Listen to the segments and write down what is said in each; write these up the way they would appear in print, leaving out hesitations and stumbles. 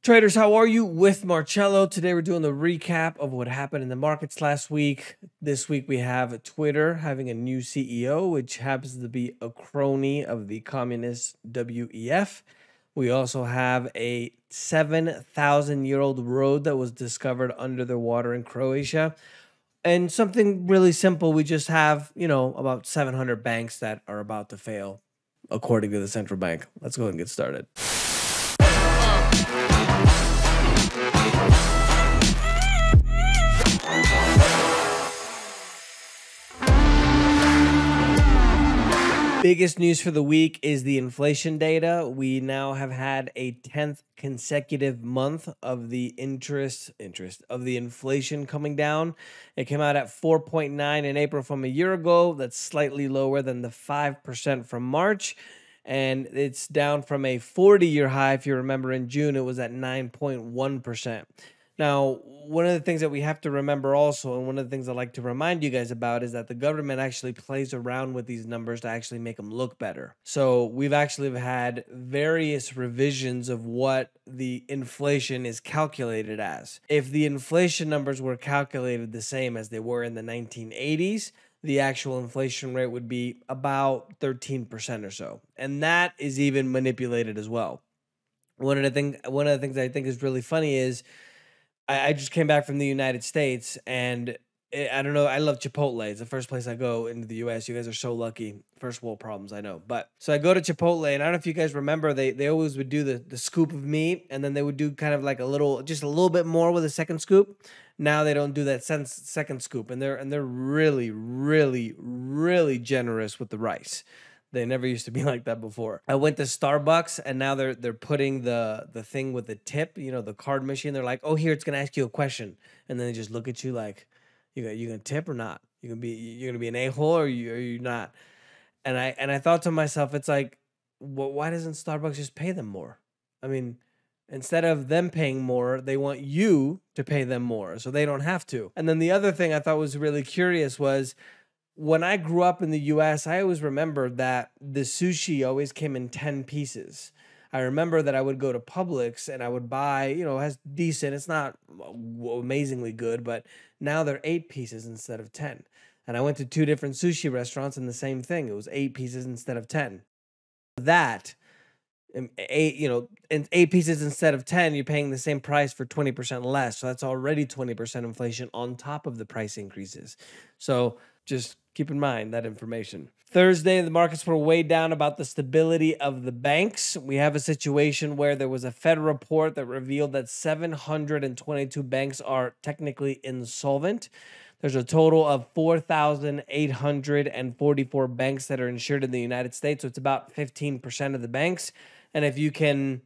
Traders, how are you? With Marcello. Today we're doing the recap of what happened in the markets last week. This week we have Twitter having a new CEO, which happens to be a crony of the communist WEF. We also have a 7,000-year-old road that was discovered under the water in Croatia. And something really simple, we just have, about 700 banks that are about to fail, according to the central bank. Let's go ahead and get started. Biggest news for the week is the inflation data. We now have had a 10th consecutive month of the interest of the inflation coming down. It came out at 4.9 in April from a year ago. That's slightly lower than the 5% from March. And it's down from a 40-year high. If you remember, in June, it was at 9.1%. Now, one of the things that we have to remember also, and one of the things I like to remind you guys about, is that the government actually plays around with these numbers to actually make them look better. So we've actually had various revisions of what the inflation is calculated as. If the inflation numbers were calculated the same as they were in the 1980s, the actual inflation rate would be about 13% or so. And that is even manipulated as well. One of the things I think is really funny is I just came back from the United States, and I don't know. I love Chipotle. It's the first place I go into the U.S. You guys are so lucky. First world problems, I know. But so I go to Chipotle, and I don't know if you guys remember, they always would do the scoop of meat, and then they would do kind of like just a little bit more with a second scoop. Now they don't do that second scoop, and they're really, really, really generous with the rice. They never used to be like that before. I went to Starbucks, and now they're putting the thing with the tip, the card machine. They're like, "Oh, here, it's gonna ask you a question," and then they just look at you like, "You gonna tip or not? You're gonna be an a-hole, or you not?" And I thought to myself, it's like, well, why doesn't Starbucks just pay them more? I mean, instead of them paying more, they want you to pay them more, so they don't have to. And then the other thing I thought was really curious was, when I grew up in the US, I always remembered that the sushi always came in 10 pieces. I remember that I would go to Publix and I would buy, it has decent, it's not amazingly good, but now they're 8 pieces instead of 10. And I went to 2 different sushi restaurants, and the same thing. It was 8 pieces instead of 10. That, and 8 pieces instead of 10, you're paying the same price for 20% less. So that's already 20% inflation on top of the price increases. So just keep in mind that information. Thursday, the markets were way down about the stability of the banks. We have a situation where there was a Fed report that revealed that 722 banks are technically insolvent. There's a total of 4,844 banks that are insured in the United States. So it's about 15% of the banks. And if you can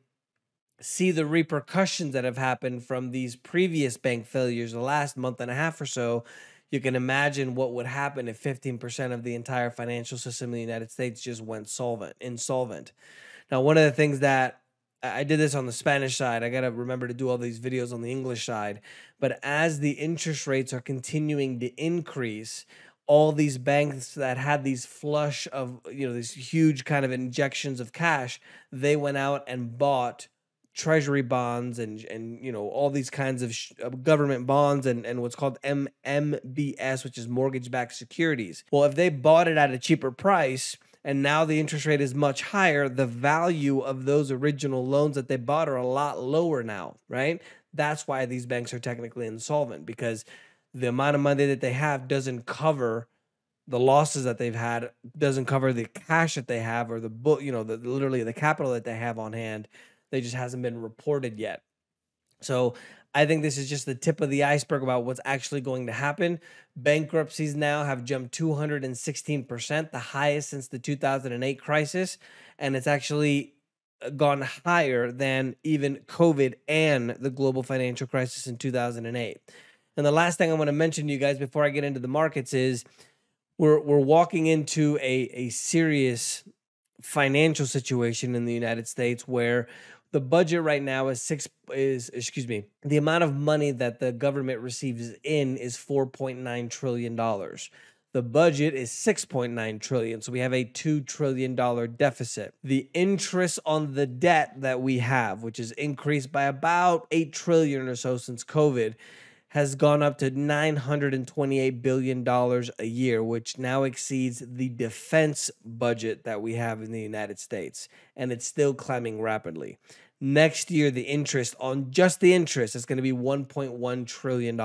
see the repercussions that have happened from these previous bank failures the last month and a half or so, you can imagine what would happen if 15% of the entire financial system in the United States just went insolvent. Now, one of the things that I did this on the Spanish side, I got to remember to do all these videos on the English side, but as the interest rates are continuing to increase, all these banks that had these flush of, these huge kind of injections of cash, they went out and bought treasury bonds and all these kinds of government bonds and what's called MBS, which is mortgage-backed securities. Well, if they bought it at a cheaper price and now the interest rate is much higher, the value of those original loans that they bought are a lot lower now, right? That's why these banks are technically insolvent, because the amount of money that they have doesn't cover the losses that they've had, doesn't cover the cash that they have, or the book, literally the capital that they have on hand. They just hasn't been reported yet. So I think this is just the tip of the iceberg about what's actually going to happen. Bankruptcies now have jumped 216%, the highest since the 2008 crisis. And it's actually gone higher than even COVID and the global financial crisis in 2008. And the last thing I want to mention to you guys before I get into the markets is we're walking into a serious financial situation in the United States where the budget right now the amount of money that the government receives in is $4.9 trillion. The budget is 6.9 trillion. So we have a $2 trillion deficit. The interest on the debt that we have, which has increased by about 8 trillion or so since COVID, has gone up to $928 billion a year, which now exceeds the defense budget that we have in the United States. And it's still climbing rapidly. Next year, the interest on just the interest is going to be $1.1 trillion.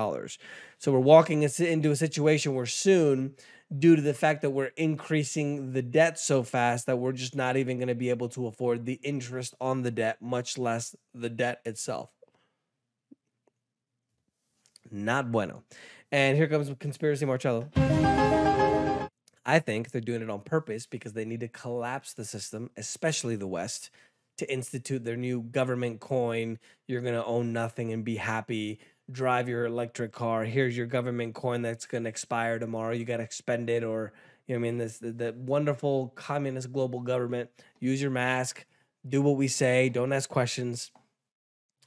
So we're walking into a situation where soon, due to the fact that we're increasing the debt so fast, that we're just not even going to be able to afford the interest on the debt, much less the debt itself. Not bueno. And here comes Conspiracy Marcello. I think they're doing it on purpose because they need to collapse the system, especially the West, to institute their new government coin. You're going to own nothing and be happy. Drive your electric car. Here's your government coin that's going to expire tomorrow. You got to spend it, or, you know what I mean? The wonderful communist global government. Use your mask. Do what we say. Don't ask questions.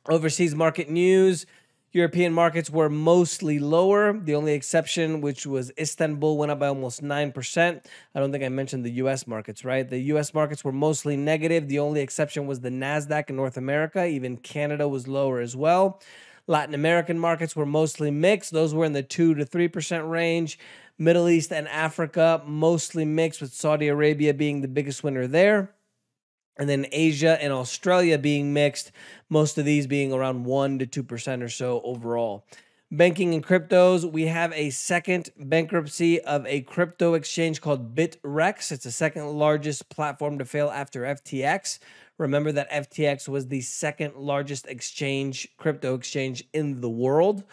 Overseas market news. European markets were mostly lower. The only exception, which was Istanbul, went up by almost 9%. I don't think I mentioned the U.S. markets, right? The U.S. markets were mostly negative. The only exception was the NASDAQ in North America. Even Canada was lower as well. Latin American markets were mostly mixed. Those were in the 2 to 3% range. Middle East and Africa, mostly mixed, with Saudi Arabia being the biggest winner there. And then Asia and Australia being mixed, most of these being around 1 to 2% or so overall. Banking and cryptos, we have a second bankruptcy of a crypto exchange called BitREx. It's the second largest platform to fail after FTX. Remember that FTX was the second largest crypto exchange in the world.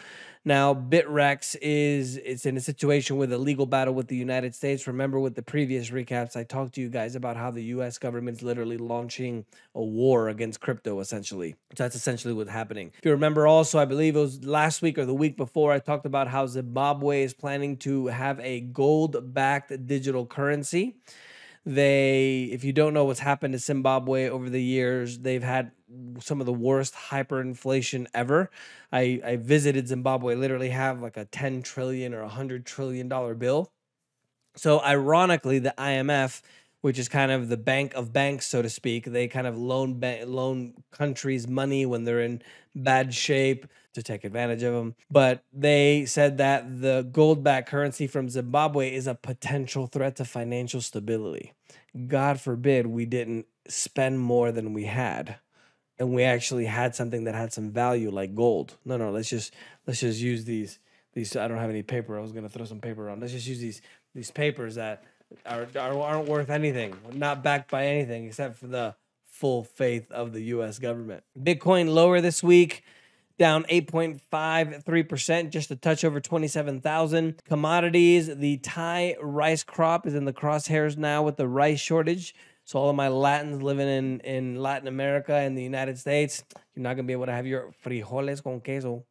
Now, BitREx it's in a situation with a legal battle with the United States. Remember, with the previous recaps, I talked to you guys about how the U.S. government's literally launching a war against crypto, essentially. So that's essentially what's happening. If you remember also, I believe it was last week or the week before, I talked about how Zimbabwe is planning to have a gold-backed digital currency. If you don't know what's happened to Zimbabwe over the years, they've had some of the worst hyperinflation ever. I visited Zimbabwe, literally have like a 10 trillion or $100 trillion bill. So ironically, the IMF, which is kind of the bank of banks, so to speak, they kind of loan countries money when they're in bad shape to take advantage of them. But they said that the gold-backed currency from Zimbabwe is a potential threat to financial stability. God forbid we didn't spend more than we had, and we actually had something that had some value like gold. No, let's just use these. I don't have any paper. I was gonna throw some paper on. Let's just use these papers that aren't worth anything, not backed by anything except for the full faith of the U.S. government. Bitcoin lower this week, down 8.53%, just a touch over 27,000. Commodities, the Thai rice crop is in the crosshairs now with the rice shortage. So all of my Latins living in Latin America and the United States, you're not going to be able to have your frijoles con queso.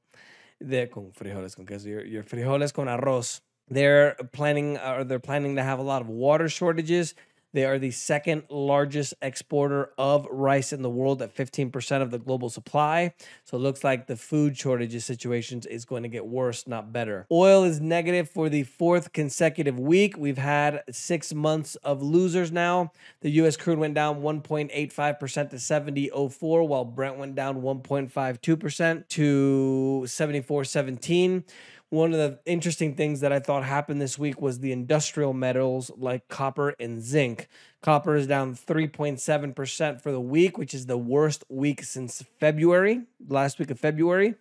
Your frijoles con arroz. They're planning to have a lot of water shortages. They are the second largest exporter of rice in the world at 15% of the global supply. So it looks like the food shortages situations is going to get worse, not better. Oil is negative for the fourth consecutive week. We've had 6 months of losers now. The U.S. crude went down 1.85% to 70.04, while Brent went down 1.52% to 74.17. One of the interesting things that I thought happened this week was the industrial metals like copper and zinc. Copper is down 3.7% for the week, which is the worst week since February, last week of February.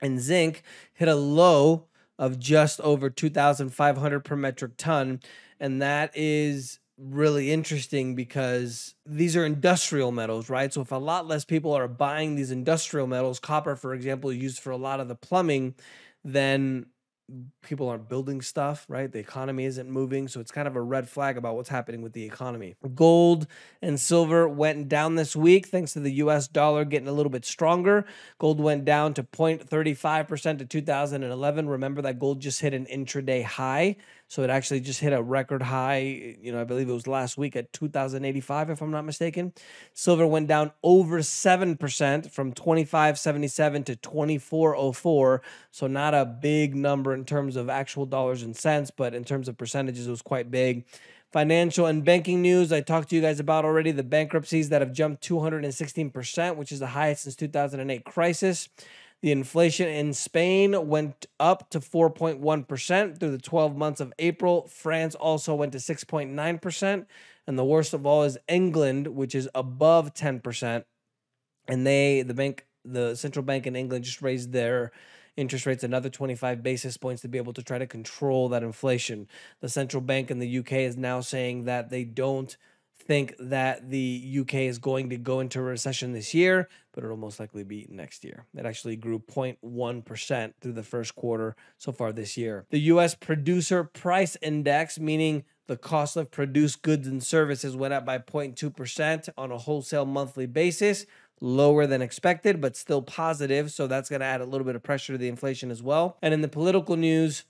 And zinc hit a low of just over 2,500 per metric ton. And that is really interesting because these are industrial metals, right? So if a lot less people are buying these industrial metals, copper, for example, used for a lot of the plumbing, then people aren't building stuff, right? The economy isn't moving. So it's kind of a red flag about what's happening with the economy. Gold and silver went down this week thanks to the US dollar getting a little bit stronger. Gold went down to 0.35% to 2011. Remember that gold just hit an intraday high. So it actually just hit a record high, I believe it was last week at 2,085, if I'm not mistaken. Silver went down over 7% from 25.77 to 24.04. So not a big number in in terms of actual dollars and cents, but in terms of percentages, it was quite big. Financial and banking news, I talked to you guys about already, the bankruptcies that have jumped 216%, which is the highest since 2008 crisis. The inflation in Spain went up to 4.1% through the 12 months of April. France also went to 6.9%. And the worst of all is England, which is above 10%. And the central bank in England just raised their interest rates another 25 basis points to be able to try to control that inflation. The central bank in the UK is now saying that they don't think that the UK is going to go into a recession this year, but it'll most likely be next year. It actually grew 0.1% through the first quarter so far this year. The US Producer Price Index, meaning the cost of produced goods and services, went up by 0.2% on a wholesale monthly basis, lower than expected, but still positive. So that's going to add a little bit of pressure to the inflation as well. And in the political news,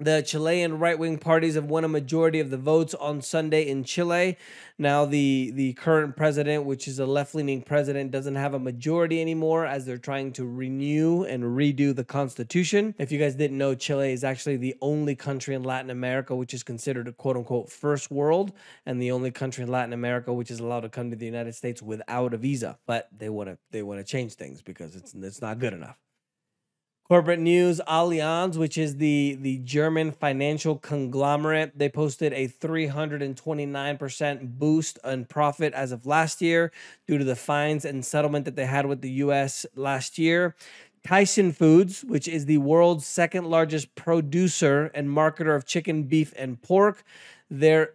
the Chilean right-wing parties have won a majority of the votes on Sunday in Chile. Now, the current president, which is a left-leaning president, doesn't have a majority anymore as they're trying to renew and redo the constitution. If you guys didn't know, Chile is actually the only country in Latin America which is considered a quote-unquote first world, and the only country in Latin America which is allowed to come to the United States without a visa. But they want to change things because it's not good enough. Corporate news, Allianz, which is the German financial conglomerate, they posted a 329% boost in profit as of last year due to the fines and settlement that they had with the U.S. last year. Tyson Foods, which is the world's second largest producer and marketer of chicken, beef, and pork, their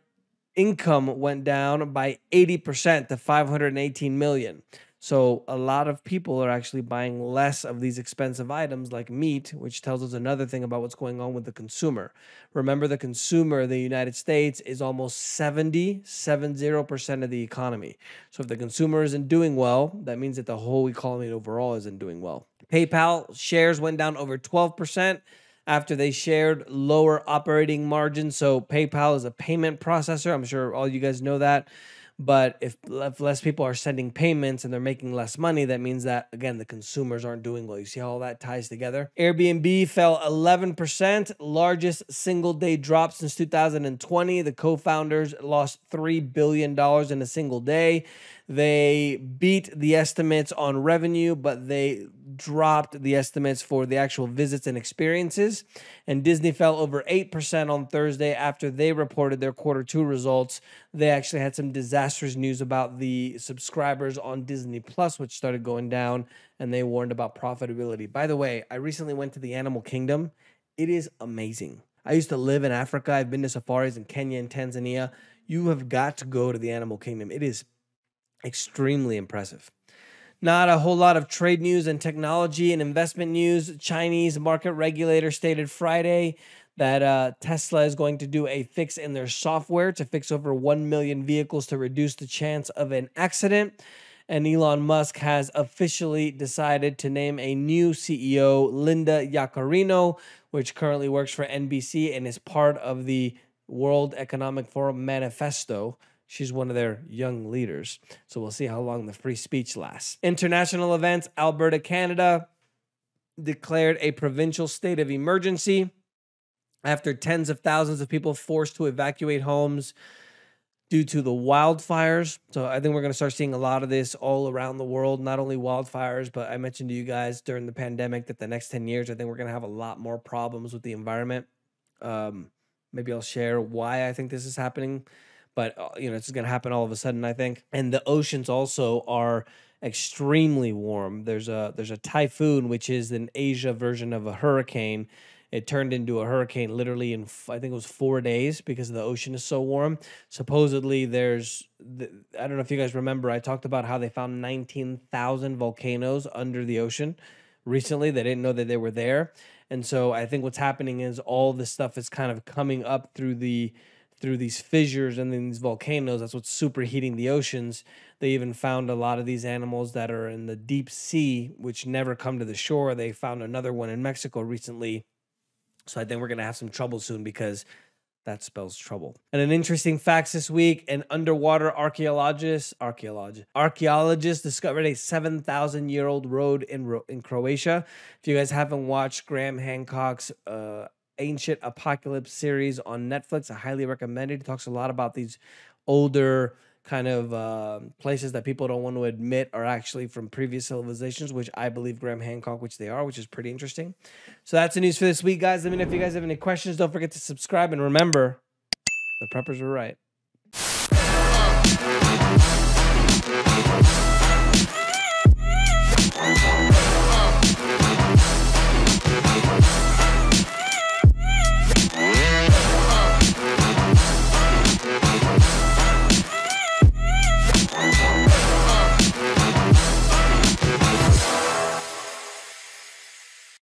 income went down by 80% to $518 million. So a lot of people are actually buying less of these expensive items like meat, which tells us another thing about what's going on with the consumer. Remember, the consumer in the United States is almost 70% of the economy. So if the consumer isn't doing well, that means that the whole economy overall isn't doing well. PayPal shares went down over 12% after they shared lower operating margins. So PayPal is a payment processor. I'm sure all you guys know that. But if less people are sending payments and they're making less money, that means that, again, the consumers aren't doing well. You see how all that ties together? Airbnb fell 11%, largest single-day drop since 2020. The co-founders lost $3 billion in a single day. They beat the estimates on revenue, but they dropped the estimates for the actual visits and experiences. And Disney fell over 8% on Thursday after they reported their Q2 results. They actually had some disastrous news about the subscribers on Disney Plus, which started going down, and they warned about profitability. By the way, I recently went to the animal kingdom. It is amazing. I used to live in Africa. I've been to safaris in Kenya and Tanzania. You have got to go to the animal kingdom. It is extremely impressive. Not a whole lot of trade news and technology and investment news. Chinese market regulator stated Friday that Tesla is going to do a fix in their software to fix over 1 million vehicles to reduce the chance of an accident. And Elon Musk has officially decided to name a new CEO, Linda Yaccarino, which currently works for NBC and is part of the World Economic Forum Manifesto. She's one of their young leaders. So we'll see how long the free speech lasts. International events, Alberta, Canada declared a provincial state of emergency after tens of thousands of people forced to evacuate homes due to the wildfires. So I think we're going to start seeing a lot of this all around the world, not only wildfires, but I mentioned to you guys during the pandemic that the next 10 years, I think we're going to have a lot more problems with the environment. Maybe I'll share why I think this is happening. But, it's going to happen all of a sudden, I think. And the oceans also are extremely warm. There's a typhoon, which is an Asia version of a hurricane. It turned into a hurricane literally in, I think it was 4 days because the ocean is so warm. Supposedly I don't know if you guys remember, I talked about how they found 19,000 volcanoes under the ocean recently. They didn't know that they were there. And so I think what's happening is all this stuff is kind of coming up through these fissures and then these volcanoes. That's what's superheating the oceans. They even found a lot of these animals that are in the deep sea, which never come to the shore. They found another one in Mexico recently. So I think we're going to have some trouble soon because that spells trouble. And an interesting facts this week, an underwater archaeologist discovered a 7,000-year-old road in Croatia. If you guys haven't watched Graham Hancock's Ancient Apocalypse series on Netflix, I highly recommend it. He talks a lot about these older kind of places that people don't want to admit are actually from previous civilizations, which I believe Graham Hancock, which they are, which is pretty interesting. So that's the news for this week, guys. Let me know if you guys have any questions. Don't forget to subscribe. And remember, the preppers were right.